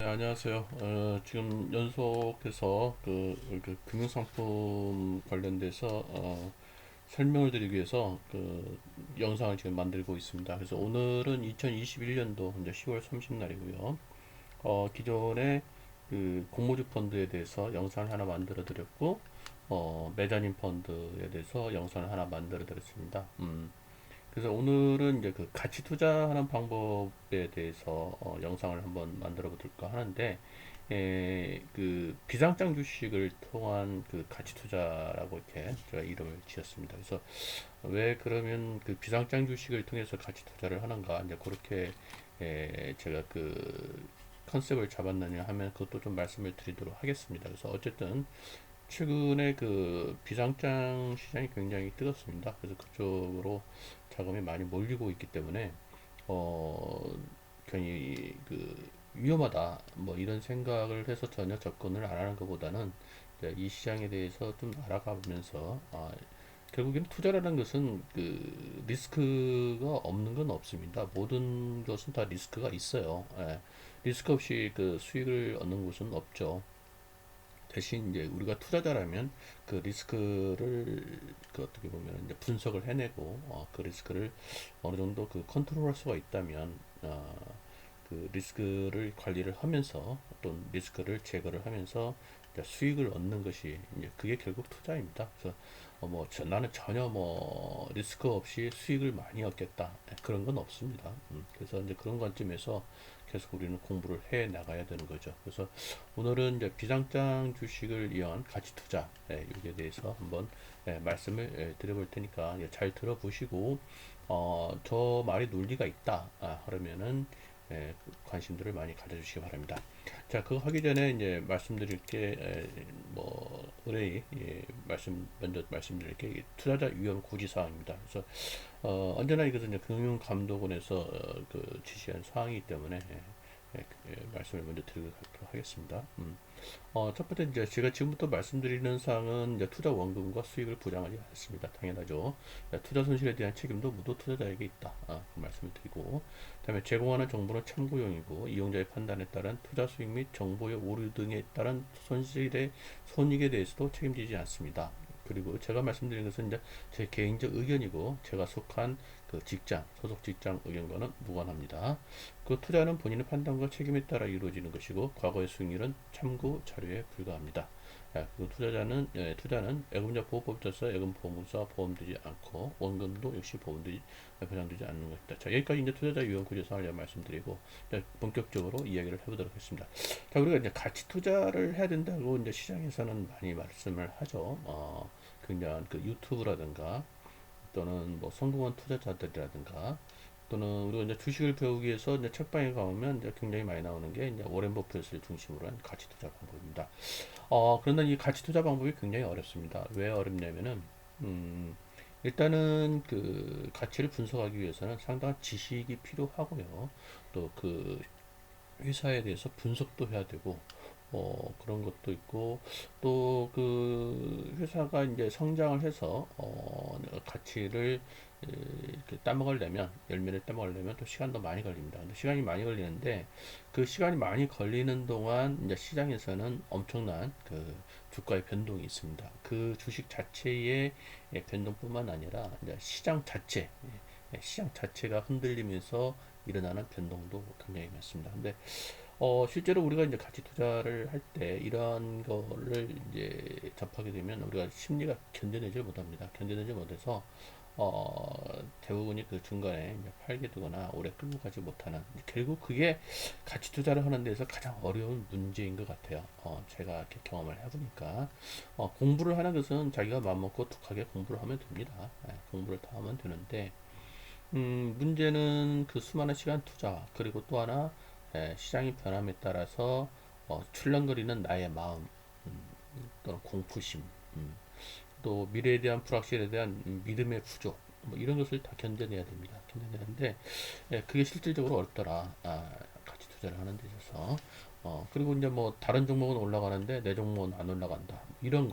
네, 안녕하세요. 지금 연속해서 금융상품 관련돼서 설명을 드리기 위해서 영상을 지금 만들고 있습니다. 그래서 오늘은 2021년도 이제 10월 30날이고요. 기존에 그 공모주 펀드에 대해서 영상을 하나 만들어 드렸고, 메자닌 펀드에 대해서 영상을 하나 만들어 드렸습니다. 그래서 오늘은 이제 그 가치 투자하는 방법에 대해서 영상을 한번 만들어 볼까 하는데, 그 비상장 주식을 통한 그 가치 투자라고 이렇게 제가 이름을 지었습니다. 그래서 왜 그러면 그 비상장 주식을 통해서 가치 투자를 하는가, 이제 그렇게 제가 그 컨셉을 잡았느냐 하면 그것도 좀 말씀을 드리도록 하겠습니다. 그래서 어쨌든 최근에 그 비상장 시장이 굉장히 뜨겁습니다. 그래서 그쪽으로 자금이 많이 몰리고 있기 때문에 어 괜히 그 위험하다 뭐 이런 생각을 해서 전혀 접근을 안 하는 것보다는 이제 이 시장에 대해서 좀 알아가면서 결국엔 투자라는 것은 그 리스크가 없는 건 없습니다. 모든 것은 다 리스크가 있어요. 리스크 없이 그 수익을 얻는 곳은 없죠. 대신 이제 우리가 투자자라면 그 리스크를 그 어떻게 보면 이제 분석을 해내고 그 리스크를 어느 정도 그 컨트롤할 수가 있다면 그 리스크를 관리를 하면서 어떤 리스크를 제거를 하면서 이제 수익을 얻는 것이 이제 그게 결국 투자입니다. 그래서 나는 전혀 뭐 리스크 없이 수익을 많이 얻겠다 그런 건 없습니다. 그래서 이제 그런 관점에서 계속 우리는 공부를 해 나가야 되는 거죠. 그래서 오늘은 이제 비상장 주식을 이용한 가치 투자 여기에 대해서 한번 말씀을 드려볼 테니까 잘 들어보시고 저 말이 논리가 있다 그러면은 관심들을 많이 가져주시기 바랍니다. 자, 그거 하기 전에 이제 말씀드릴 게, 의뢰의, 먼저 말씀드릴 게, 투자자 위험 고지사항입니다. 그래서, 언제나 이것은 이제 금융감독원에서 그 지시한 사항이기 때문에, 말씀을 먼저 드리도록 하겠습니다. 첫 번째 이제 제가 지금부터 말씀드리는 사항은 이제 투자 원금과 수익을 보장하지 않습니다. 당연하죠. 투자 손실에 대한 책임도 모두 투자자에게 있다. 그 말씀을 드리고, 그다음에 제공하는 정보는 참고용이고 이용자의 판단에 따른 투자 수익 및 정보의 오류 등에 따른 손익에 대해서도 책임지지 않습니다. 그리고 제가 말씀드린 것은 이제 제 개인적 의견이고 제가 속한 그 소속 직장 의견과는 무관합니다. 그 투자는 본인의 판단과 책임에 따라 이루어지는 것이고 과거의 수익률은 참고 자료에 불과합니다. 투자는 예금자 보호법에 따라서 예금 보험사 보험되지 않고 원금도 역시 보장되지 않는 것입니다. 자, 여기까지 이제 투자자 유형 구조상을 말씀드리고 본격적으로 이야기를 해보도록 하겠습니다. 자, 우리가 이제 가치 투자를 해야 된다고 이제 시장에서는 많이 말씀을 하죠. 굉장한 그 유튜브라든가 또는 뭐 성공한 투자자들이라든가 또는 우리가 이제 주식을 배우기 위해서 이제 책방에 가보면 이제 굉장히 많이 나오는 게 이제 워렌 버핏을 중심으로 한 가치 투자 방법입니다. 그런데 이 가치 투자 방법이 굉장히 어렵습니다. 왜 어렵냐면은 일단은 그 가치를 분석하기 위해서는 상당한 지식이 필요하고요. 또 그 회사에 대해서 분석도 해야 되고 그런 것도 있고 또 그 회사가 이제 성장을 해서 가치를 이렇게 따먹으려면 열매를 따먹으려면 또 시간도 많이 걸립니다. 근데 시간이 많이 걸리는데 그 시간이 많이 걸리는 동안 이제 시장에서는 엄청난 그 주가의 변동이 있습니다. 그 주식 자체의 변동뿐만 아니라 이제 시장 자체가 흔들리면서 일어나는 변동도 굉장히 많습니다. 근데 실제로 우리가 이제 가치 투자를 할 때 이러한 거를 이제 접하게 되면 우리가 심리가 견뎌내질 못합니다. 견뎌내지 못해서 대부분이 그 중간에 이제 팔게 되거나 오래 끌고 가지 못하는 결국 그게 가치 투자를 하는 데서 가장 어려운 문제인 것 같아요. 제가 이렇게 경험을 해보니까 공부를 하는 것은 자기가 마음먹고 독하게 공부를 하면 됩니다. 공부를 다 하면 되는데 문제는 그 수많은 시간 투자, 그리고 또 하나, 시장의 변함에 따라서 출렁거리는 나의 마음, 음, 또는 공포심, 음, 또 미래에 대한 불확실에 대한 믿음의 부족, 뭐 이런 것을 다 견뎌내야 됩니다. 견뎌내는데, 그게 실질적으로 어렵더라. 가치 투자를 하는 데 있어서. 그리고 이제 뭐 다른 종목은 올라가는데 내 종목은 안 올라간다. 이런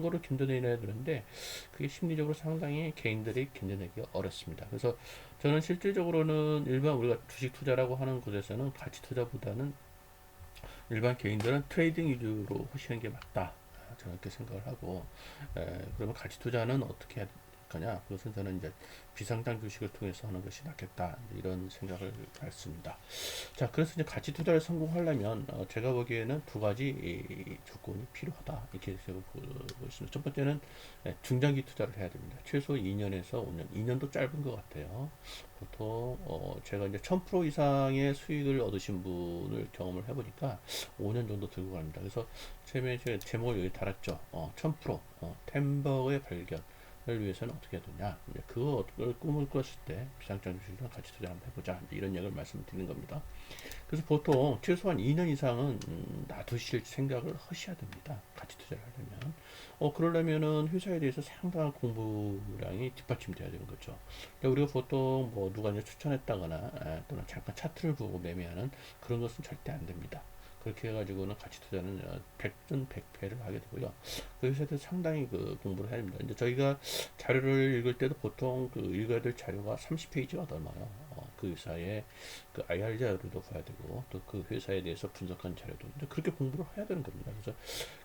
거를 견뎌내야 되는데 그게 심리적으로 상당히 개인들이 견뎌내기가 어렵습니다. 그래서 저는 실질적으로는 일반 우리가 주식 투자라고 하는 곳에서는 가치 투자보다는 일반 개인들은 트레이딩 위주로 하시는 게 맞다. 저는 그렇게 생각을 하고, 그러면 가치 투자는 어떻게 해야 거냐? 그것은 저는 이제 비상장 주식을 통해서 하는 것이 낫겠다. 이런 생각을 했습니다. 자, 그래서 이제 가치 투자를 성공하려면 제가 보기에는 두 가지 조건이 필요하다. 이렇게 제가 보고 있습니다. 첫 번째는 중장기 투자를 해야 됩니다. 최소 2년에서 5년, 2년도 짧은 것 같아요. 보통 제가 이제 1000% 이상의 수익을 얻으신 분을 경험을 해보니까 5년 정도 들고 갑니다. 그래서 제목을 여기 달았죠. 1000% 템버의 발견. 을 위해서는 어떻게 해야 되냐. 그걸 꿈을 꿨을 때 비상장 주식이랑 같이 투자 한번 해보자. 이런 얘기를 말씀드리는 겁니다. 그래서 보통 최소한 2년 이상은 놔두실 생각을 하셔야 됩니다. 같이 투자를 하려면. 그러려면은 회사에 대해서 상당한 공부량이 뒷받침돼야 되는 거죠. 그러니까 우리가 보통 뭐 누가 이제 추천했다거나 또는 잠깐 차트를 보고 매매하는 그런 것은 절대 안 됩니다. 그렇게 해가지고는 가치 투자는 백전백패를 하게 되고요. 그 회사에 대해서 상당히 그 공부를 해야 됩니다. 이제 저희가 자료를 읽을 때도 보통 그 읽어야 될 자료가 30페이지가 넘어요. 그 회사의 그 IR 자료도 봐야 되고 또 그 회사에 대해서 분석한 자료도 이제 그렇게 공부를 해야 되는 겁니다. 그래서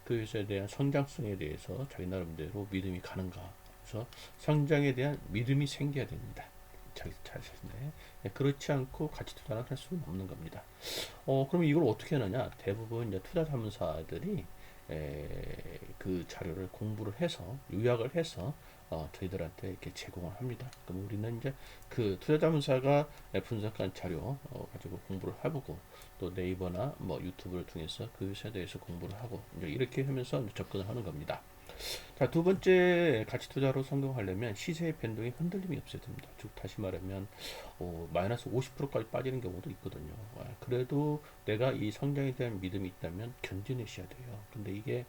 그 회사에 대한 성장성에 대해서 자기 나름대로 믿음이 가는가. 그래서 성장에 대한 믿음이 생겨야 됩니다. 자기 자신에 그렇지 않고 가치 투자는 할 수는 없는 겁니다. 그럼 이걸 어떻게 하느냐? 대부분 이제 투자 자문사들이 그 자료를 공부를 해서 요약을 해서 저희들한테 이렇게 제공을 합니다. 그럼 우리는 이제 그 투자자문사가 분석한 자료 가지고 공부를 해보고 또 네이버나 뭐 유튜브를 통해서 그 회사에 대해서 공부를 하고 이제 이렇게 하면서 이제 접근을 하는 겁니다. 자, 두 번째 가치 투자로 성공하려면 시세의 변동에 흔들림이 없어야 됩니다. 즉 다시 말하면 마이너스 50%까지 빠지는 경우도 있거든요. 그래도 내가 이 성장에 대한 믿음이 있다면 견디내셔야 돼요. 근데 이게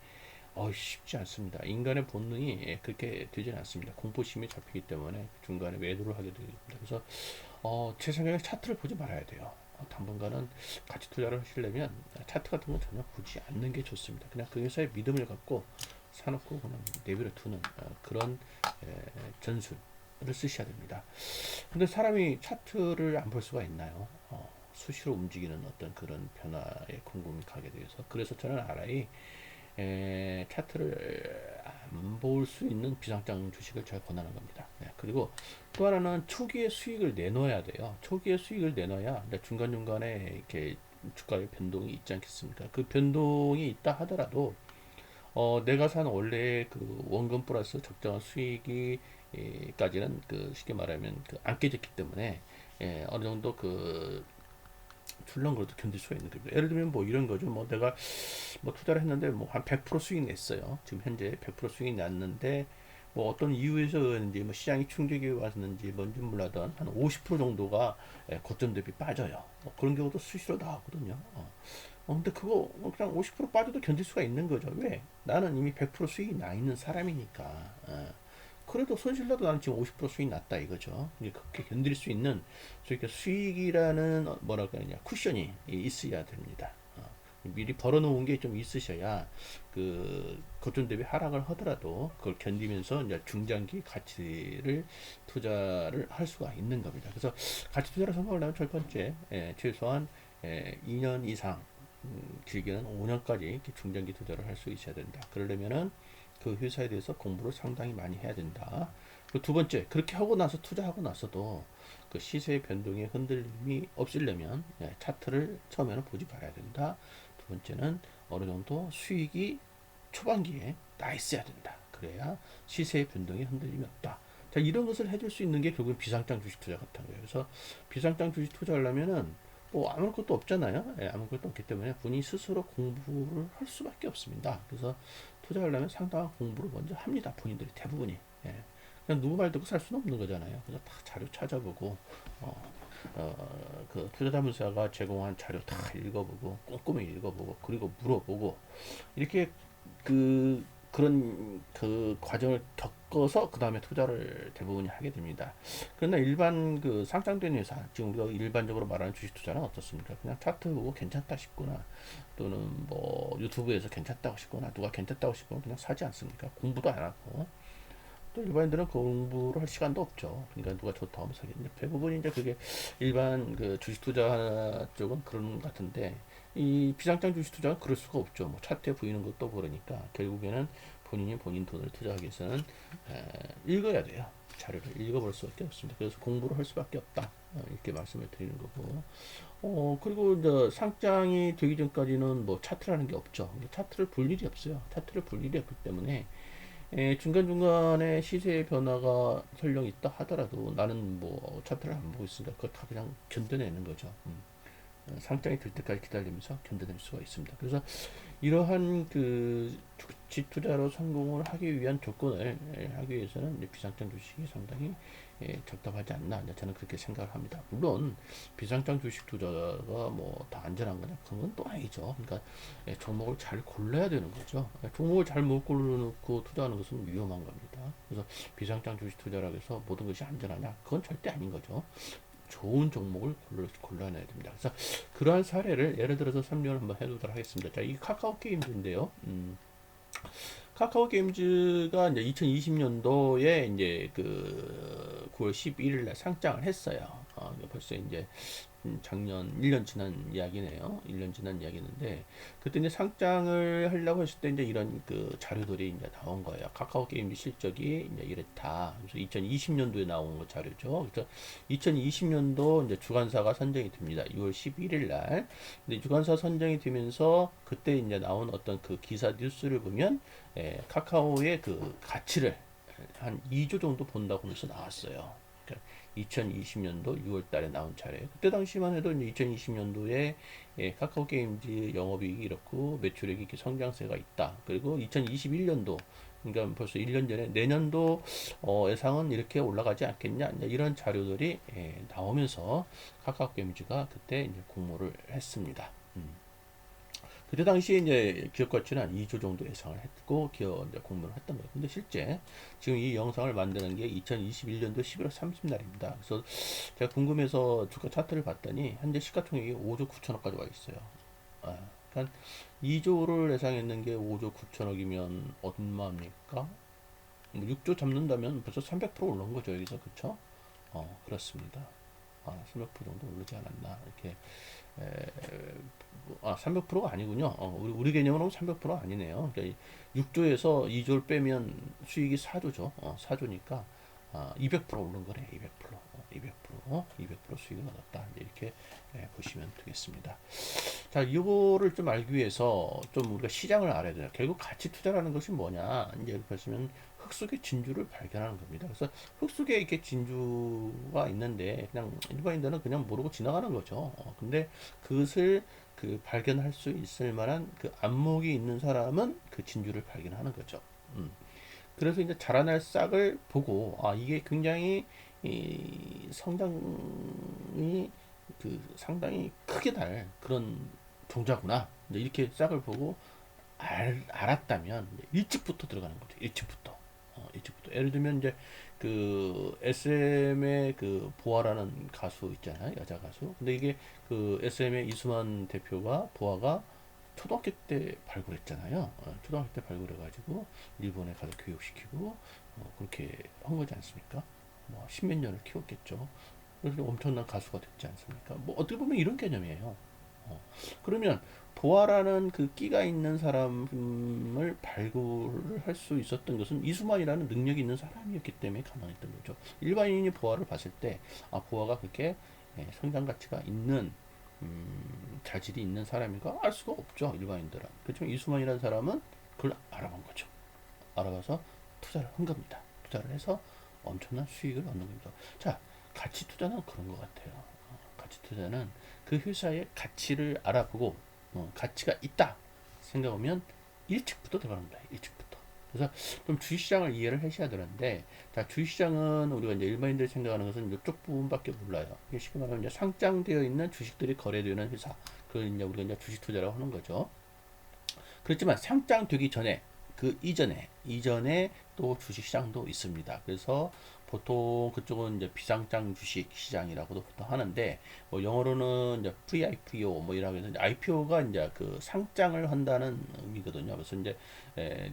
쉽지 않습니다. 인간의 본능이 그렇게 되지는 않습니다. 공포심이 잡히기 때문에 중간에 매도를 하게 됩니다. 그래서 제 생각에 차트를 보지 말아야 돼요. 당분간은 가치 투자를 하시려면 차트 같은 건 전혀 보지 않는 게 좋습니다. 그냥 그 회사의 믿음을 갖고 사놓고 그냥 내버려 두는 그런 전술을 쓰셔야 됩니다. 근데 사람이 차트를 안 볼 수가 있나요? 수시로 움직이는 어떤 그런 변화에 궁금이 가게 돼서 그래서 저는 RI 차트를 안 볼 수 있는 비상장 주식을 제가 권하는 겁니다. 그리고 또 하나는 초기에 수익을 내놓아야 돼요. 초기에 수익을 내놔야 중간중간에 이렇게 주가의 변동이 있지 않겠습니까? 그 변동이 있다 하더라도 내가 산 원래 그 원금 플러스 적정한 수익이 까지는 그 쉽게 말하면 그 안 깨졌기 때문에 어느 정도 그 출렁거려도 견딜 수가 있는 겁니다. 예를 들면 뭐 이런 거죠. 뭐 내가 뭐 투자를 했는데 뭐 한 100% 수익 냈어요. 지금 현재 100% 수익 났는데 뭐 어떤 이유에서인지 뭐 시장이 충격이 왔는지 뭔지 몰라도 한 50% 정도가 고점 대비 빠져요. 그런 경우도 수시로 나왔거든요. 근데 그거 그냥 50% 빠져도 견딜 수가 있는 거죠. 왜? 나는 이미 100% 수익이 나 있는 사람이니까. 그래도 손실라도 나는 지금 50% 수익 났다 이거죠. 이제 그렇게 견딜 수 있는 그러니까 수익이라는 뭐랄까 하냐 쿠션이 있어야 됩니다. 미리 벌어놓은 게 좀 있으셔야 그 고점 대비 하락을 하더라도 그걸 견디면서 이제 중장기 가치를 투자를 할 수가 있는 겁니다. 그래서 가치 투자를 성공하려면 첫 번째 최소한 2년 이상 길게는 5년까지 중장기 투자를 할 수 있어야 된다. 그러려면은 그 회사에 대해서 공부를 상당히 많이 해야 된다. 그리고 두 번째, 그렇게 하고 나서 투자하고 나서도 그 시세의 변동에 흔들림이 없으려면 차트를 처음에는 보지 말아야 된다. 두 번째는 어느 정도 수익이 초반기에 나 있어야 된다. 그래야 시세의 변동에 흔들림이 없다. 자, 이런 것을 해줄 수 있는 게 결국은 비상장 주식 투자 같은 거예요. 그래서 비상장 주식 투자하려면은 뭐 아무것도 없잖아요. 아무것도 없기 때문에 본인 스스로 공부를 할 수밖에 없습니다. 그래서 투자하려면 상당한 공부를 먼저 합니다. 본인들이 대부분이. 그냥 누구 말 듣고 살 수는 없는 거잖아요. 그래서 다 자료 찾아보고 그 투자자문사가 제공한 자료 다 읽어보고 꼼꼼히 읽어보고 그리고 물어보고 이렇게 그런 그 과정을 겪어서 그 다음에 투자를 대부분이 하게 됩니다. 그러나 일반 그 상장된 회사, 지금 우리가 일반적으로 말하는 주식 투자는 어떻습니까? 그냥 차트 보고 괜찮다 싶거나 또는 뭐 유튜브에서 괜찮다고 싶거나 누가 괜찮다고 싶으면 그냥 사지 않습니까? 공부도 안 하고 또 일반인들은 공부를 할 시간도 없죠. 그러니까 누가 좋다 하면 사겠는데 대부분 이제 그게 일반 그 주식 투자 쪽은 그런 것 같은데 이 비상장 주식 투자는 그럴 수가 없죠. 뭐 차트에 보이는 것도 그러니까 결국에는 본인이 본인 돈을 투자하기 위해서는 읽어야 돼요. 자료를 읽어볼 수밖에 없습니다. 그래서 공부를 할 수밖에 없다. 이렇게 말씀을 드리는 거고. 그리고 이제 상장이 되기 전까지는 뭐 차트라는 게 없죠. 차트를 볼 일이 없어요. 차트를 볼 일이 없기 때문에 중간중간에 시세의 변화가 설령 있다 하더라도 나는 뭐 차트를 안 보고 있으니까 그걸 다 그냥 견뎌내는 거죠. 상장이 될 때까지 기다리면서 견뎌낼 수가 있습니다. 그래서 이러한 그 주식 투자로 성공을 하기 위한 조건을 하기 위해서는 비상장 주식이 상당히 적답하지 않나 저는 그렇게 생각을 합니다. 물론 비상장 주식 투자가 뭐 다 안전한 거냐 그런 건 또 아니죠. 그러니까 종목을 잘 골라야 되는 거죠. 종목을 잘 못 골라놓고 투자하는 것은 위험한 겁니다. 그래서 비상장 주식 투자라고 해서 모든 것이 안전하냐 그건 절대 아닌 거죠. 좋은 종목을 골라내야 됩니다. 그래서 그러한 사례를 예를 들어서 3년을 한번 해보도록 하겠습니다. 자, 이 카카오 게임즈인데요. 카카오 게임즈가 이제 2020년도에 이제 그 9월 11일 날 상장을 했어요. 벌써 이제 작년 1년 지난 이야기네요. 1년 지난 이야기인데 그때 이제 상장을 하려고 했을 때 이제 이런 그 자료들이 이제 나온 거예요. 카카오 게임 실적이 이제 이랬다. 그래서 2020년도에 나온 거 자료죠. 그래서 2020년도 이제 주관사가 선정이 됩니다. 6월 11일 날. 근데 주관사 선정이 되면서 그때 이제 나온 어떤 그 기사 뉴스를 보면 카카오의 그 가치를 한 2조 정도 본다고 하면서 나왔어요. 2020년도 6월 달에 나온 차례. 그때 당시만 해도 2020년도에 카카오 게임즈 영업이익이 이렇고 매출액이 이렇게 성장세가 있다. 그리고 2021년도 그러니까 벌써 1년 전에 내년도 예상은 이렇게 올라가지 않겠냐 이런 자료들이 나오면서 카카오 게임즈가 그때 이제 공모를 했습니다. 그때 당시에 이제 기업 가치는 한 2조 정도 예상을 했고 기업 이제 공모를 했던 거예요. 근데 실제 지금 이 영상을 만드는 게 2021년도 11월 30날입니다. 그래서 제가 궁금해서 주가 차트를 봤더니 현재 시가총액이 5조 9천억까지 와 있어요. 그러니까 2조를 예상했는 게 5조 9천억이면 얼마입니까? 뭐 6조 잡는다면 벌써 300% 올라온 거죠, 여기서. 그쵸? 그렇습니다. 300% 정도 오르지 않았나 이렇게 300%가 아니군요. 우리 개념으로는 300%가 아니네요. 그러니까 6조에서 2조를 빼면 수익이 4조죠. 4조니까 200% 오른 거네. 200% 수익을 얻었다. 이렇게 보시면 되겠습니다. 자, 이거를 좀 알기 위해서 좀 우리가 시장을 알아야 돼요. 결국 가치 투자라는 것이 뭐냐? 이제 이렇게 보시면 흙 속의 진주를 발견하는 겁니다. 그래서 흙 속에 이렇게 진주가 있는데 그냥 일반인들은 그냥 모르고 지나가는 거죠. 근데 그것을 그 발견할 수 있을 만한 그 안목이 있는 사람은 그 진주를 발견하는 거죠. 그래서 이제 자라날 싹을 보고 이게 굉장히 이 성장이 그 상당히 크게 달 그런 종자구나. 이렇게 싹을 보고 알았다면 일찍부터 들어가는 거죠. 일찍부터. 일찍부터. 예를 들면 이제 그 SM의 그 보아라는 가수 있잖아요. 여자 가수. 근데 이게 그 SM의 이수만 대표가 보아가 초등학교 때 발굴했잖아요. 초등학교 때 발굴해가지고 일본에 가서 교육시키고 그렇게 한 거지 않습니까? 뭐 십몇 년을 키웠겠죠. 그래서 엄청난 가수가 됐지 않습니까? 뭐 어떻게 보면 이런 개념이에요. 그러면 보아라는 그 끼가 있는 사람을 발굴을 할 수 있었던 것은 이수만이라는 능력이 있는 사람이었기 때문에 가능했던 거죠. 일반인이 보아를 봤을 때, 보아가 그렇게 성장 가치가 있는 자질이 있는 사람인가 알 수가 없죠. 일반인들은. 그렇지만 이수만이라는 사람은 그걸 알아본 거죠. 알아봐서 투자를 한 겁니다. 투자를 해서 엄청난 수익을 얻는 겁니다. 자, 가치 투자는 그런 것 같아요. 가치 투자는 그 회사의 가치를 알아보고 가치가 있다 생각하면 일찍부터 들어갑니다. 일찍부터. 그래서 좀 주식시장을 이해를 하셔야 되는데, 자, 주식시장은 우리가 이제 일반인들이 생각하는 것은 이쪽 부분밖에 몰라요. 쉽게 말하면 이제 상장되어 있는 주식들이 거래되는 회사. 그걸 이제 우리가 이제 주식 투자라고 하는 거죠. 그렇지만 상장되기 전에 그 이전에 또 주식시장도 있습니다. 그래서 보통 그쪽은 이제 비상장 주식 시장이라고도 보통 하는데, 뭐 영어로는 이제 pre-IPO 뭐 이라고 해서 이제 IPO가 이제 그 상장을 한다는 의미거든요. 그래서 이제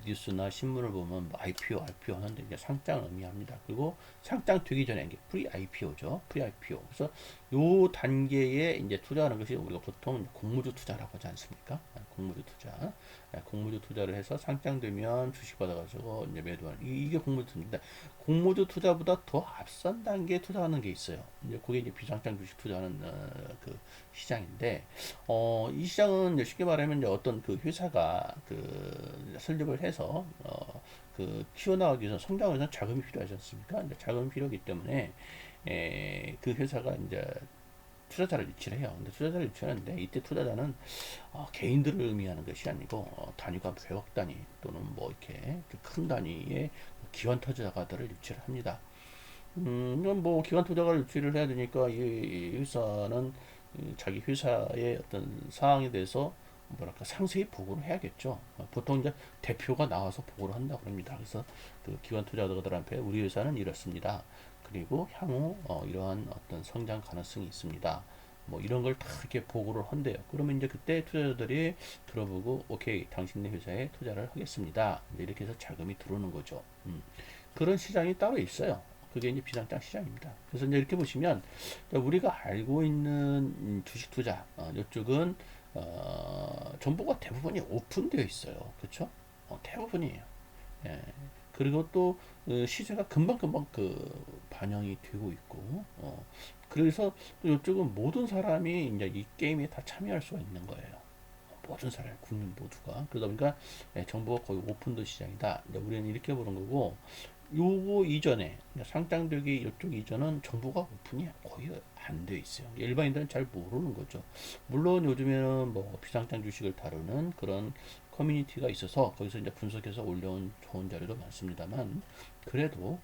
뉴스나 신문을 보면 뭐 IPO 하는데 이제 상장을 의미합니다. 그리고 상장 되기 전에 이게 pre-IPO죠. pre-IPO. 그래서 요 단계에 이제 투자하는 것이 우리가 보통 공모주 투자라고 하지 않습니까? 공모주 투자. 공모주 투자를 해서 상장되면 주식 받아가지고 이제 매도하는 이게 공모주 투자입니다. 공모주 투자보다 더 앞선 단계에 투자하는 게 있어요. 이제 그게 이제 비상장 주식 투자하는 그 시장인데, 이 시장은 이제 쉽게 말하면 이제 어떤 그 회사가 그 설립을 해서 그 키워나가기 위해서 성장하기 위해서 자금이 필요하지 않습니까? 이제 자금이 필요하기 때문에 그 회사가 이제 투자자를 유치를 해요. 근데 투자자를 유치하는데 이때 투자자는 개인들을 의미하는 것이 아니고 단위가 100억 단위 또는 뭐 이렇게 큰 단위의 기관 투자가들을 유치를 합니다. 이건 뭐 기관 투자가를 유치를 해야 되니까 이 회사는 자기 회사의 어떤 상황에 대해서 뭐랄까 상세히 보고를 해야겠죠. 보통 이제 대표가 나와서 보고를 한다고 합니다. 그래서 그 기관 투자자들한테 우리 회사는 이렇습니다. 그리고 향후 이러한 어떤 성장 가능성이 있습니다. 뭐 이런 걸 다 이렇게 보고를 한대요. 그러면 이제 그때 투자자들이 들어보고 오케이 당신네 회사에 투자를 하겠습니다. 이렇게 해서 자금이 들어오는 거죠. 그런 시장이 따로 있어요. 그게 이제 비상장 시장입니다. 그래서 이제 이렇게 보시면 우리가 알고 있는 주식 투자 이쪽은 정보가 대부분이 오픈되어 있어요. 그렇죠? 대부분이에요. 예. 그리고 또 시세가 금방금방 그 반영이 되고 있고 그래서 또 이쪽은 모든 사람이 이제 이 게임에 다 참여할 수가 있는 거예요. 모든 사람, 국민 모두가. 그러다 보니까 정보가 거의 오픈도 시장이다. 이제 우리는 이렇게 보는 거고, 요거 이전에, 상장되기 이쪽 이전은 정보가 오픈이 거의 안 돼 있어요. 일반인들은 잘 모르는 거죠. 물론 요즘에는 뭐 비상장 주식을 다루는 그런 커뮤니티가 있어서 거기서 이제 분석해서 올려온 좋은 자료도 많습니다만, 그래도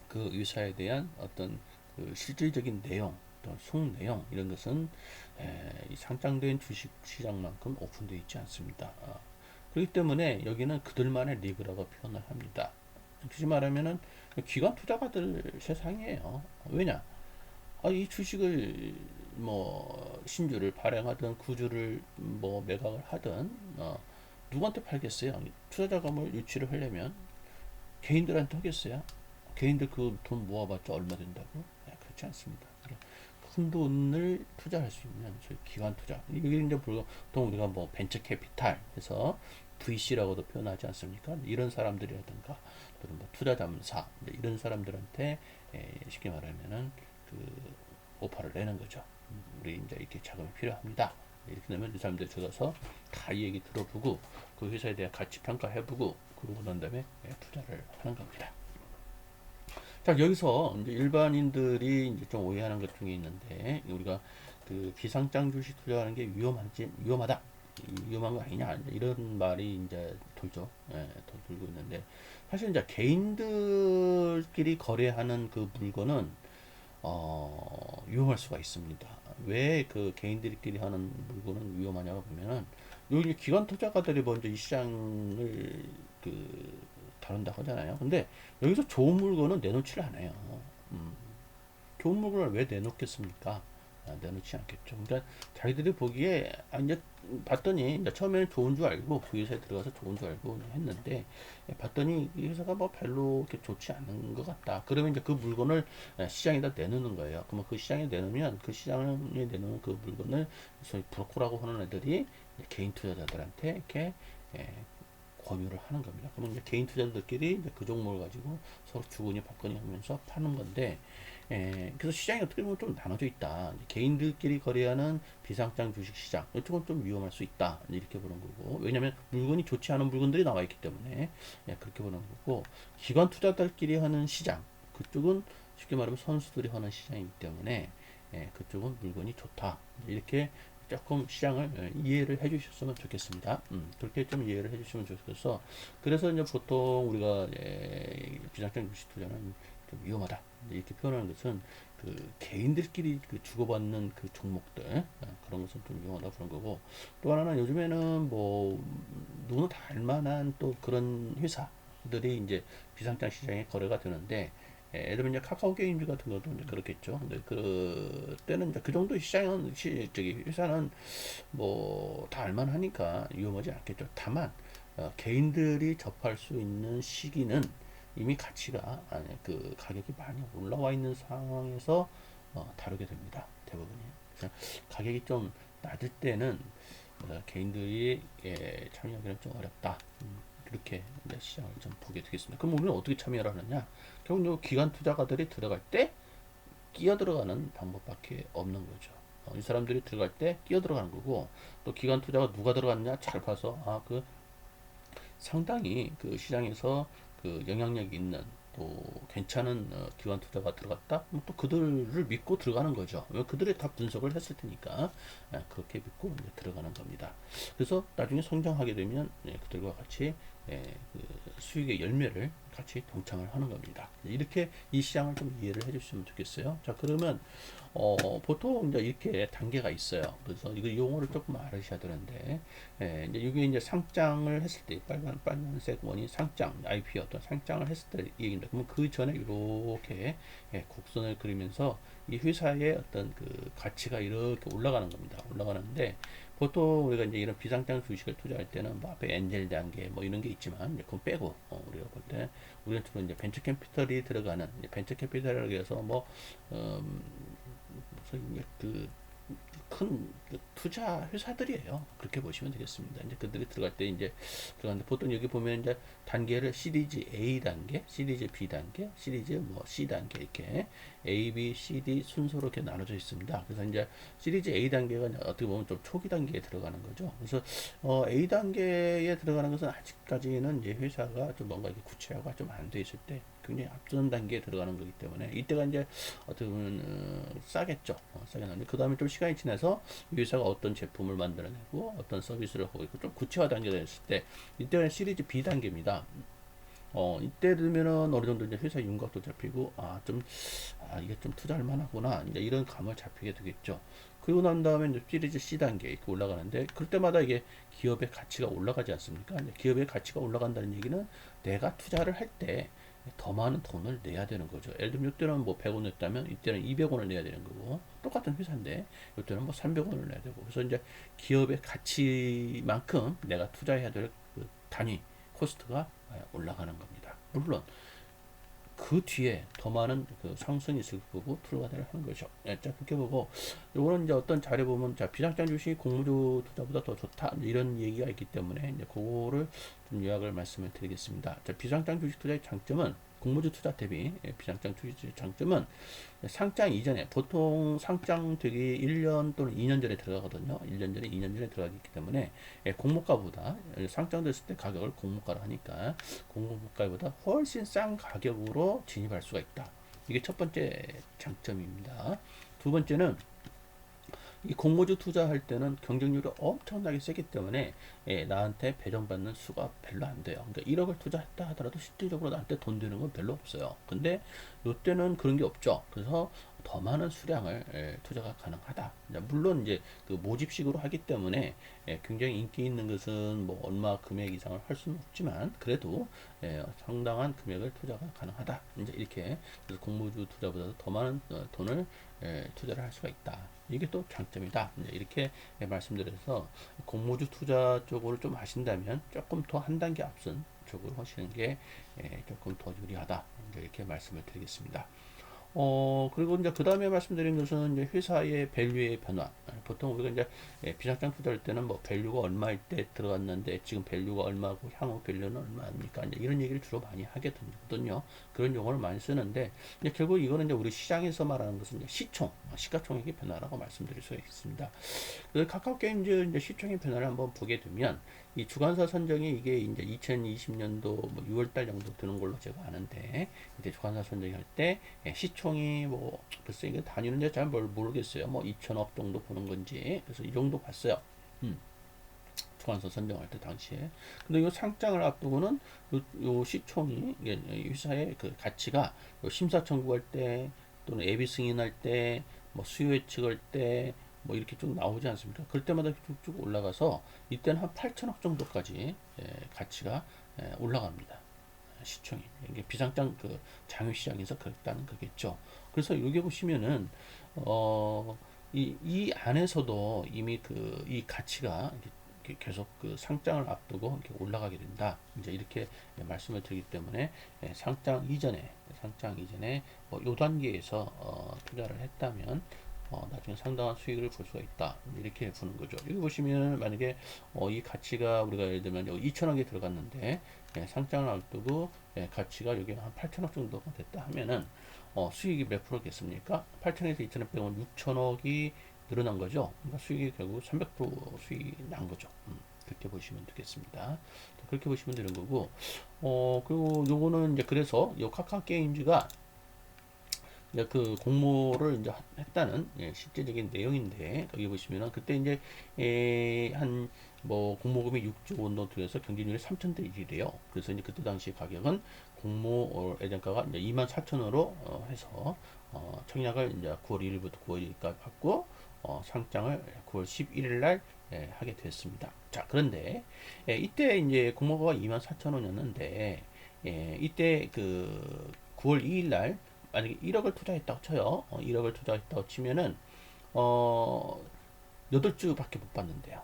그 의사에 대한 어떤 그 실질적인 내용, 또 속 내용 이런 것은 이 상장된 주식 시장만큼 오픈되어 있지 않습니다. 그렇기 때문에 여기는 그들만의 리그라고 표현을 합니다. 굳이 말하면은 기관 투자가들 세상이에요. 왜냐? 이 주식을 뭐 신주를 발행하든 구주를 뭐 매각을 하든 누구한테 팔겠어요? 투자 자금을 유치를 하려면 개인들한테 하겠어요? 개인들 그 돈 모아봤자 얼마 된다고? 그렇지 않습니다. 큰 돈을 투자할 수 있는 소위 기관 투자. 이게 이제 보통 우리가 뭐 벤처 캐피탈 해서 VC라고도 표현하지 않습니까? 이런 사람들이라든가 또는 뭐 투자 자문사 이런 사람들한테 쉽게 말하면은 그 오퍼를 내는 거죠. 우리 이제 이렇게 자금이 필요합니다. 이렇게 되면 이 사람들 들어가서 다 이 얘기 들어보고 그 회사에 대한 가치 평가해보고 그러고 난 다음에 투자를 하는 겁니다. 자, 여기서 이제 일반인들이 이제 좀 오해하는 것 중에 있는데, 우리가 그 비상장 주식 투자하는 게 위험하다. 위험한 거 아니냐. 이런 말이 이제 돌죠. 더 돌고 있는데, 사실 이제 개인들끼리 거래하는 그 물건은, 위험할 수가 있습니다. 왜 그 개인들끼리 하는 물건은 위험하냐고 보면은, 여기 기관 투자가들이 먼저 이 시장을 그 다룬다고 하잖아요. 근데 여기서 좋은 물건은 내놓지를 않아요. 음, 좋은 물건을 왜 내놓겠습니까? 내놓지 않겠죠. 그러니까 자기들이 보기에 이제 봤더니 이제 처음에는 좋은 줄 알고 그 회사에 들어가서 좋은 줄 알고 했는데 봤더니 이 회사가 뭐 별로 이렇게 좋지 않은 것 같다. 그러면 이제 그 물건을 시장에다 내놓는 거예요. 그러면 그 시장에 내놓으면 그 시장에 내놓은 그 물건을 소위 브로커라고 하는 애들이 개인 투자자들한테 이렇게 예, 권유를 하는 겁니다. 그러면 이제 개인 투자자들끼리 이제 그 종목을 가지고 서로 주거니 받거니 하면서 파는 건데, 그래서 시장이 어떻게 보면 좀 나눠져 있다. 개인들끼리 거래하는 비상장 주식 시장, 이쪽은 좀 위험할 수 있다. 이렇게 보는 거고, 왜냐하면 물건이 좋지 않은 물건들이 나와 있기 때문에 그렇게 보는 거고, 기관 투자자들끼리 하는 시장, 그쪽은 쉽게 말하면 선수들이 하는 시장이기 때문에 그쪽은 물건이 좋다. 이렇게 조금 시장을 이해를 해 주셨으면 좋겠습니다. 그렇게 좀 이해를 해 주시면 좋겠어. 그래서 이제 보통 우리가 비상장 주식 투자는 좀 위험하다. 이렇게 표현하는 것은 그 개인들끼리 그 주고받는 그 종목들 그런 것은 좀 위험하다 그런 거고 또 하나는 요즘에는 뭐 누구나 다 알만한 또 그런 회사 들이 이제 비상장 시장에 거래가 되는데, 예를 들면 이제 카카오 게임즈 같은 것도 이제 그렇겠죠. 근데 그 때는 이제 그 정도 시장은 저기 회사는 뭐 다 알만하니까 위험하지 않겠죠. 다만 개인들이 접할 수 있는 시기는 이미 가치가 아니 그 가격이 많이 올라와 있는 상황에서 다루게 됩니다. 대부분이. 그래서 가격이 좀 낮을 때는 개인들이 참여하기는 좀 어렵다. 그렇게 이제 시장을 좀 보게 되겠습니다. 그럼 우리는 어떻게 참여를 하느냐? 결국 요 기관 투자가들이 들어갈 때 끼어 들어가는 방법밖에 없는 거죠. 이 사람들이 들어갈 때 끼어 들어가는 거고, 또 기관 투자가 누가 들어갔냐 잘 봐서 그 상당히 그 시장에서 그 영향력 있는 또 괜찮은 기관 투자가 들어갔다? 또 그들을 믿고 들어가는 거죠. 왜 그들이 다 분석을 했을 테니까 그렇게 믿고 이제 들어가는 겁니다. 그래서 나중에 성장하게 되면 그들과 같이 그 수익의 열매를 같이 동참을 하는 겁니다. 이렇게 이 시장을 좀 이해를 해주시면 좋겠어요. 자, 그러면 보통 이제 이렇게 단계가 있어요. 그래서 이거 용어를 조금 알으셔야 되는데, 이제 이게 이제 상장을 했을 때, 빨간색 원이 상장, IPO 어떤 상장을 했을 때 얘기입니다. 그러면 그 전에 이렇게 곡선을 그리면서 이 회사의 어떤 그 가치가 이렇게 올라가는 겁니다. 올라가는데, 보통 우리가 이제 이런 비상장 주식을 투자할 때는 뭐 앞에 엔젤 단계 뭐 이런 게 있지만, 이제 그건 빼고, 우리가 볼 때, 우리는 주로 이제 벤처 캐피털이 들어가는, 벤처 캐피털이라고 해서 뭐, 무슨 큰 투자 회사들이에요. 그렇게 보시면 되겠습니다. 이제 그들이 들어갈 때 이제 들어가는데 보통 여기 보면 이제 단계를 시리즈 A 단계, 시리즈 B 단계, 시리즈 뭐 C 단계 이렇게 A, B, C, D 순서로 이렇게 나눠져 있습니다. 그래서 이제 시리즈 A 단계가 어떻게 보면 좀 초기 단계에 들어가는 거죠. 그래서 A 단계에 들어가는 것은 아직까지는 이제 회사가 좀 뭔가 이게 구체화가 좀 안 돼 있을 때 굉장히 앞선 단계에 들어가는 거기 때문에 이때가 이제 어떻게 보면 싸겠죠. 싸게 나는데 그 다음에 좀 시간이 지나서 이 회사가 어떤 제품을 만들어내고 어떤 서비스를 하고 있고 좀 구체화 단계가 됐을 때 이때는 시리즈 B 단계입니다. 이때 되면은 어느 정도 이제 회사 윤곽도 잡히고 이게 좀 투자할 만하구나 이제 이런 감을 잡히게 되겠죠. 그리고 난 다음에 이제 시리즈 C 단계 이렇게 올라가는데 그럴 때마다 이게 기업의 가치가 올라가지 않습니까? 기업의 가치가 올라간다는 얘기는 내가 투자를 할 때 더 많은 돈을 내야 되는 거죠. 예를 들면 이때는 뭐 100원 냈다면 이때는 200원을 내야 되는 거고 똑같은 회사인데 이때는 뭐 300원을 내야 되고 그래서 이제 기업의 가치만큼 내가 투자해야 될 그 단위 코스트가 올라가는 겁니다. 물론 그 뒤에 더 많은 그 상승이 있을 거고 불가대를 하는 거죠. 자, 그렇게 보고 요거는 이제 어떤 자료 보면 자 비상장 주식이 공모주 투자보다 더 좋다 이런 얘기가 있기 때문에 이제 그거를 좀 요약을 말씀을 드리겠습니다. 자, 비상장 주식 투자의 장점은 공모주 투자 대비 비상장 주식 장점은 상장 이전에 보통 상장되기 1년 또는 2년 전에 들어가거든요. 1년 전에 2년 전에 들어가기 때문에 공모가보다 상장됐을 때 가격을 공모가로 하니까 공모가보다 훨씬 싼 가격으로 진입할 수가 있다. 이게 첫 번째 장점입니다. 두 번째는 이 공모주 투자할 때는 경쟁률이 엄청나게 세기 때문에 나한테 배정받는 수가 별로 안 돼요. 그러니까 1억을 투자했다 하더라도 실질적으로 나한테 돈 되는 건 별로 없어요. 근데 이때는 그런 게 없죠. 그래서 더 많은 수량을 투자가 가능하다. 물론 이제 그 모집식으로 하기 때문에 굉장히 인기 있는 것은 뭐 얼마 금액 이상을 할 수는 없지만 그래도 상당한 금액을 투자가 가능하다. 이제 이렇게 그래서 공모주 투자보다도 더 많은 돈을 투자를 할 수가 있다. 이게 또 장점이다. 이렇게 말씀드려서 공모주 투자 쪽으로 좀 하신다면 조금 더 한 단계 앞선 쪽으로 하시는 게 조금 더 유리하다. 이렇게 말씀을 드리겠습니다. 그리고 이제 그 다음에 말씀드린 것은 이제 회사의 밸류의 변화. 보통 우리가 이제 비상장 투자할 때는 뭐 밸류가 얼마일 때 들어갔는데 지금 밸류가 얼마고 향후 밸류는 얼마입니까? 이제 이런 얘기를 주로 많이 하게 되거든요. 그런 용어를 많이 쓰는데 이제 결국 이거는 이제 우리 시장에서 말하는 것은 이제 시가총액의 변화라고 말씀드릴 수 있습니다. 그래서 카카오 게임즈 이제 시총의 변화를 한번 보게 되면 이 주관사 선정이 이게 이제 2020년도 뭐 6월달 정도 드는 걸로 제가 아는데 이제 주관사 선정할 때 시총이 뭐 글쎄 이게 단위는 이제 잘 모르겠어요. 뭐 2천억 정도 보는 건지 그래서 이 정도 봤어요. 주관사 선정할 때 당시에. 근데 이 상장을 앞두고는 요 시총이 이게 회사의 그 가치가 심사 청구할 때 또는 예비 승인할 때 뭐 수요 예측할 때 뭐 이렇게 쭉 나오지 않습니까? 그럴 때마다 쭉쭉 올라가서 이때는 한 8천억 정도까지 가치가 올라갑니다. 시총이 이게 비상장 그 장외시장에서 그랬다는 거겠죠. 그래서 여기 보시면은 이 안에서도 이미 그 이 가치가 이렇게 계속 그 상장을 앞두고 이렇게 올라가게 된다. 이제 이렇게 말씀을 드리기 때문에 상장 이전에 요 단계에서 투자를 했다면 나중에 상당한 수익을 볼 수가 있다. 이렇게 보는 거죠. 여기 보시면 만약에 이 가치가 우리가 예를 들면 여기 2천억이 들어갔는데 상장을 앞두고 가치가 여기 한 8천억 정도가 됐다 하면은 수익이 몇 프로겠습니까? 8천에서 2천억 빼면 6천억이 늘어난 거죠. 그러니까 수익이 결국 300% 수익이 난 거죠. 그렇게 보시면 되겠습니다. 그렇게 보시면 되는 거고, 그리고 요거는 이제 그래서 요 카카오 게임즈가 이제 그 공모를 이제 했다는 실제적인 내용인데 거기 보시면은 그때 이제 한 뭐 공모금이 6조 원 정도 들여서 경쟁률이 3,000대 1이래요. 그래서 이제 그때 당시 가격은 공모 예정가가 이제 24,000원으로 해서 청약을 이제 9월 1일부터 9월 1일까지 받고 상장을 9월 11일 날 하게 됐습니다. 자, 그런데 이때 이제 공모가가 24,000원이었는데 이때 그 9월 2일 날 만약에 1억을 투자했다고 쳐요. 1억을 투자했다고 치면은 어 8주밖에 못 받는데요.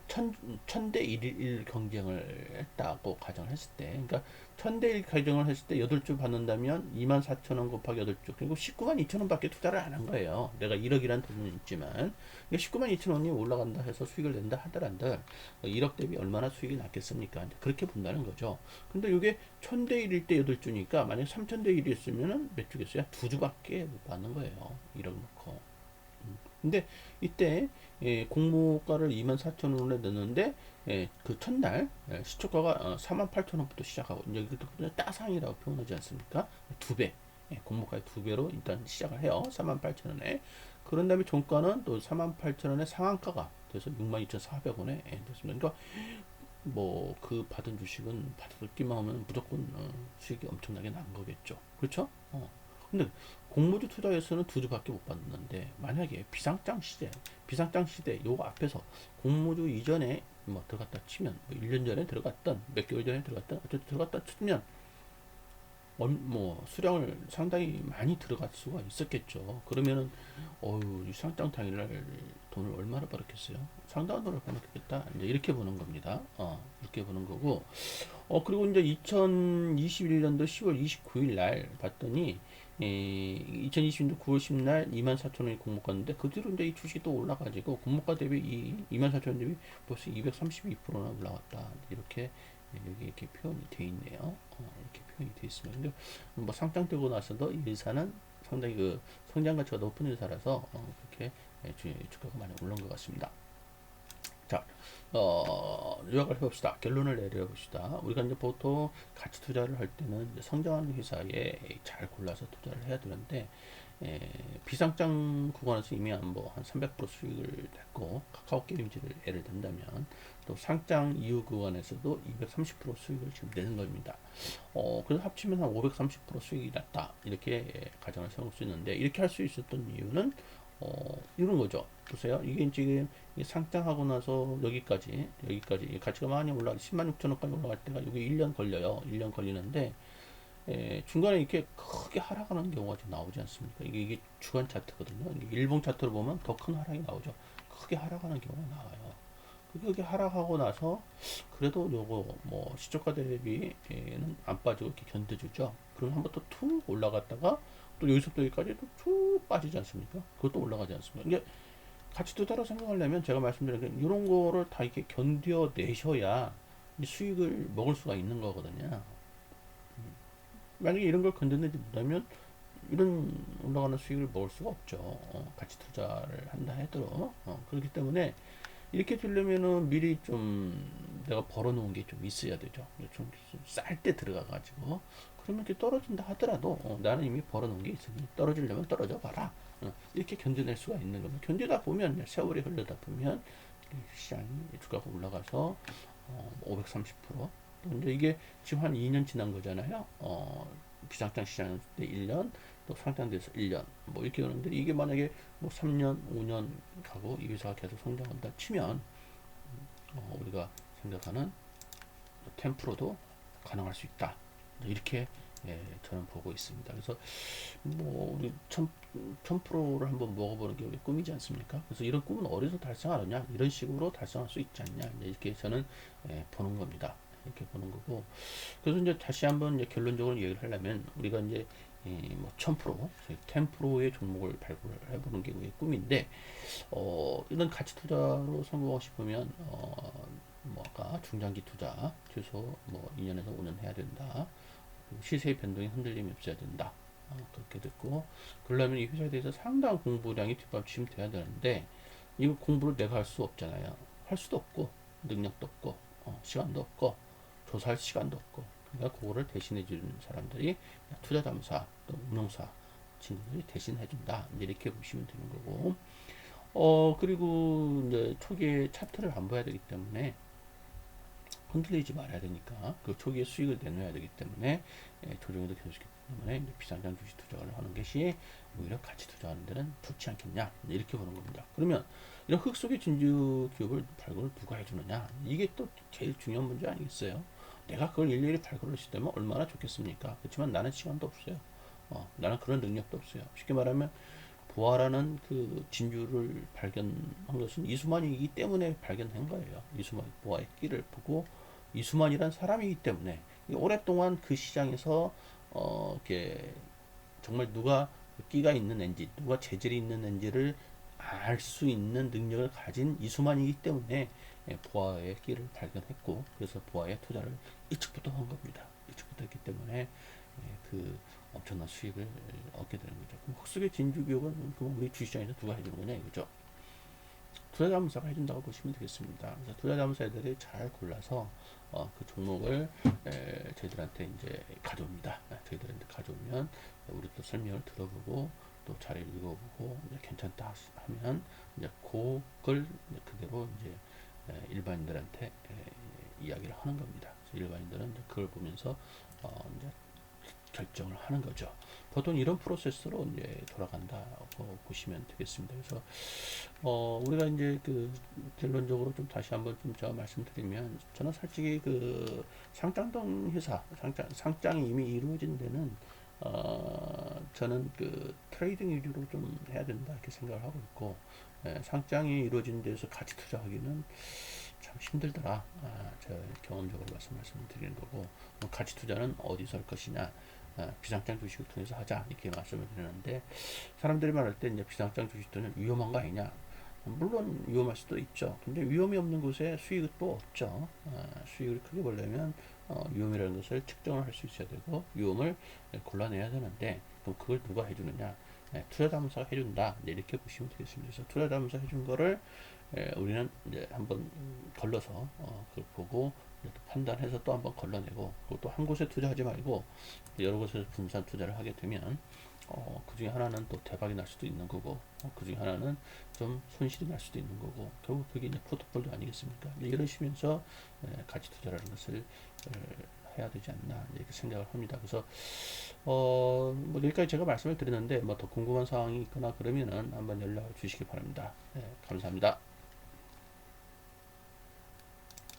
1000대 1 경쟁을 했다고 가정을 했을 때, 그러니까 1000대 1 가정을 했을 때 8주 받는다면 24,000원 곱하기 8주, 그리고 192,000원 밖에 투자를 안 한 거예요. 내가 1억이란 돈은 있지만, 192,000원이 올라간다 해서 수익을 낸다 하더라도 1억 대비 얼마나 수익이 났겠습니까? 그렇게 본다는 거죠. 근데 이게 1000대 1일 때 8주니까, 만약 3000대 1이었으면 몇 주겠어요? 2주밖에 못 받는 거예요. 1억 넣고. 근데 이때 공모가를 24,000원에 넣는데 그 첫날 시초가가 48,000원부터 시작하고 이제 이것도 따상이라고 표현하지 않습니까? 두 배, 공모가의 두 배로 일단 시작을 해요. 48,000원에. 그런 다음에 종가는 또 48,000원에 상한가가 돼서 62,400원에 됐습니다. 그러니까 뭐 그 받은 주식은 받기만 하면 무조건 수익이 엄청나게 난 거겠죠. 그렇죠? 근데 공모주 투자에서는 2주밖에 못 받는데 만약에 비상장 시대 요거 앞에서 공모주 이전에 뭐 들어갔다 치면 뭐 1년 전에 들어갔던 몇 개월 전에 들어갔던 어쨌든 들어갔다 치면 뭐 수량을 상당히 많이 들어갈 수가 있었겠죠. 그러면은 이 상장 당일날 돈을 얼마나 벌었겠어요? 상당한 돈을 벌었겠다. 이제 이렇게 보는 겁니다. 이렇게 보는 거고. 그리고 이제 2021년도 10월 29일 날 봤더니 2020년도 9월 10날 24,000원이 공모가인데 그 뒤로 이제 이 주식이 또 올라가지고 공모가 대비 24,000원 대비 벌써 232%나 올라왔다. 이렇게 여기 이렇게 표현이 되어 있네요. 이렇게 표현이 되어 있습니다. 근데 뭐 상장되고 나서도 이 회사는 상당히 그 성장 가치가 높은 회사라서 그렇게 주가가 많이 올라온 것 같습니다. 자, 요약을 해봅시다. 결론을 내려봅시다. 우리가 이제 보통 가치 투자를 할 때는 이제 성장하는 회사에 잘 골라서 투자를 해야 되는데, 비상장 구간에서 이미 한 300% 수익을 냈고, 카카오 게임즈를 예를 든다면, 또 상장 이후 구간에서도 230% 수익을 지금 내는 겁니다. 그래서 합치면 한 530% 수익이 났다. 이렇게 가정을 세울 수 있는데, 이렇게 할 수 있었던 이유는, 이런 거죠. 보세요. 이게 지금 상장하고 나서 여기까지 가치가 많이 올라 10만 6천원까지 올라갈 때가 여기 1년 걸려요. 1년 걸리는데 중간에 이렇게 크게 하락하는 경우가 좀 나오지 않습니까? 이게 주간 차트거든요. 이게 일봉 차트로 보면 더 큰 하락이 나오죠. 크게 하락하는 경우가 나와요. 그게 하락하고 나서 그래도 요거 뭐 시초가 대비는 안 빠지고 이렇게 견뎌주죠. 그럼 한번 또 툭 올라갔다가 또 여기서부터 여기까지 또 쭉 빠지지 않습니까? 그것도 올라가지 않습니까? 이게 가치 투자로 생각하려면 제가 말씀드린 게 이런 거를 다 이렇게 견뎌내셔야 수익을 먹을 수가 있는 거거든요. 만약에 이런 걸 견뎌내지 못하면 이런 올라가는 수익을 먹을 수가 없죠. 가치 투자를 한다 해도. 그렇기 때문에 이렇게 되려면은 미리 좀 내가 벌어놓은 게 좀 있어야 되죠. 좀 쌀 때 들어가가지고. 그러면 이렇게 떨어진다 하더라도 나는 이미 벌어놓은 게 있으니 떨어지려면 떨어져 봐라. 이렇게 견뎌낼 수가 있는 겁니다. 견디다 보면 세월이 흘러다 보면 시장이 주가가 올라가서 530%. 또 이제 이게 지금 한 2년 지난 거잖아요. 비상장 시장 때 1년, 또 상장돼서 1년, 뭐 이렇게 오는데 이게 만약에 뭐 3년, 5년 가고 이 회사가 계속 성장한다 치면 우리가 생각하는 10%도 가능할 수 있다. 이렇게 저는 보고 있습니다. 그래서 뭐 우리 1000%를 한번 먹어보는 게 우리 꿈이지 않습니까? 그래서 이런 꿈은 어디서 달성하느냐? 이런 식으로 달성할 수 있지 않냐? 이렇게 저는 보는 겁니다. 이렇게 보는 거고. 그래서 이제 다시 한번 이제 결론적으로 얘기를 하려면 우리가 이제 뭐 1000%, 10%의 종목을 발굴해 보는 게 우리의 꿈인데 이런 가치 투자로 성공하고 싶으면 뭐 아까 중장기 투자 최소 뭐 2년에서 5년 해야 된다. 시세의 변동에 흔들림이 없어야 된다. 그렇게 됐고, 그러려면 이 회사에 대해서 상당한 공부량이 뒷받침 돼야 되는데, 이 공부를 내가 할 수 없잖아요. 할 수도 없고, 능력도 없고, 시간도 없고, 조사할 시간도 없고, 그러니까 그거를 대신해 주는 사람들이 투자자문사, 또 운용사 친구들이 대신해 준다. 이렇게 보시면 되는 거고, 그리고 이제 초기에 차트를 안 봐야 되기 때문에, 흔들리지 말아야 되니까 그 초기에 수익을 내놓아야 되기 때문에 조정도 계속 있기 때문에 이제 비상장 주식 투자를 하는 것이 오히려 가치 투자하는 데는 좋지 않겠냐 이렇게 보는 겁니다. 그러면 이런 흙 속의 진주 기업을 발굴을 누가 해주느냐 이게 또 제일 중요한 문제 아니겠어요? 내가 그걸 일일이 발굴을 했다면 얼마나 좋겠습니까? 그렇지만 나는 시간도 없어요. 나는 그런 능력도 없어요. 쉽게 말하면 보아라는 그 진주를 발견한 것은 이수만이기 때문에 발견한 거예요. 이수만 보아의 끼를 보고 이수만이란 사람이기 때문에 오랫동안 그 시장에서 이렇게 정말 누가 끼가 있는 앤지, 누가 재질이 있는 앤지를 알 수 있는 능력을 가진 이수만이기 때문에 보아의 끼를 발견했고 그래서 보아의 투자를 일찍부터 한 겁니다. 일찍부터 했기 때문에 그 엄청난 수익을 얻게 되는 거죠. 그럼 흑석의 진주기업은 그럼 우리 주시장에서 누가 해주는 거냐 이거죠. 투자자문사가 해준다고 보시면 되겠습니다. 그래서 투자자문사 애들이 잘 골라서 그 종목을 저희들한테 이제 가져옵니다. 저희들한테 가져오면 우리도 설명을 들어보고 또 잘 읽어보고 이제 괜찮다 하면 이제 그걸 그대로 이제 일반인들한테 이야기를 하는 겁니다. 일반인들은 이제 그걸 보면서 이제 결정을 하는 거죠. 보통 이런 프로세스로 이제 돌아간다고 보시면 되겠습니다. 그래서 우리가 이제 그 결론적으로 좀 다시 한번 좀 제가 말씀드리면 저는 솔직히 그 상장동 회사 상장이 이미 이루어진 데는 저는 그 트레이딩 위주로 좀 해야 된다 이렇게 생각을 하고 있고 상장이 이루어진 데서 가치 투자하기는 참 힘들더라. 제가 경험적으로 말씀드리는 거고 가치 투자는 어디서 할 것이냐 비상장 주식을 통해서 하자 이렇게 말씀을 드리는데 사람들이 말할 때 이제 비상장 주식들은 위험한 거 아니냐 물론 위험할 수도 있죠. 근데 위험이 없는 곳에 수익이 또 없죠. 수익을 크게 보려면 위험이라는 것을 측정을 할 수 있어야 되고 위험을 골라내야 되는데 그럼 그걸 누가 해주느냐 투자자문사가 해준다 이렇게 보시면 되겠습니다. 그래서 투자자문사 해준 거를 우리는 이제 한번 걸러서 그걸 보고 판단해서 또 한번 걸러내고 또 한 곳에 투자하지 말고 여러 곳에서 분산 투자를 하게 되면 그 중에 하나는 또 대박이 날 수도 있는 거고 그 중에 하나는 좀 손실이 날 수도 있는 거고 결국 그게 이제 포트폴리오 아니겠습니까? 이러시면서 가치 투자라는 것을 해야 되지 않나 이렇게 생각을 합니다. 그래서 뭐 여기까지 제가 말씀을 드렸는데 뭐 더 궁금한 사항이 있거나 그러면은 한번 연락을 주시기 바랍니다. 감사합니다.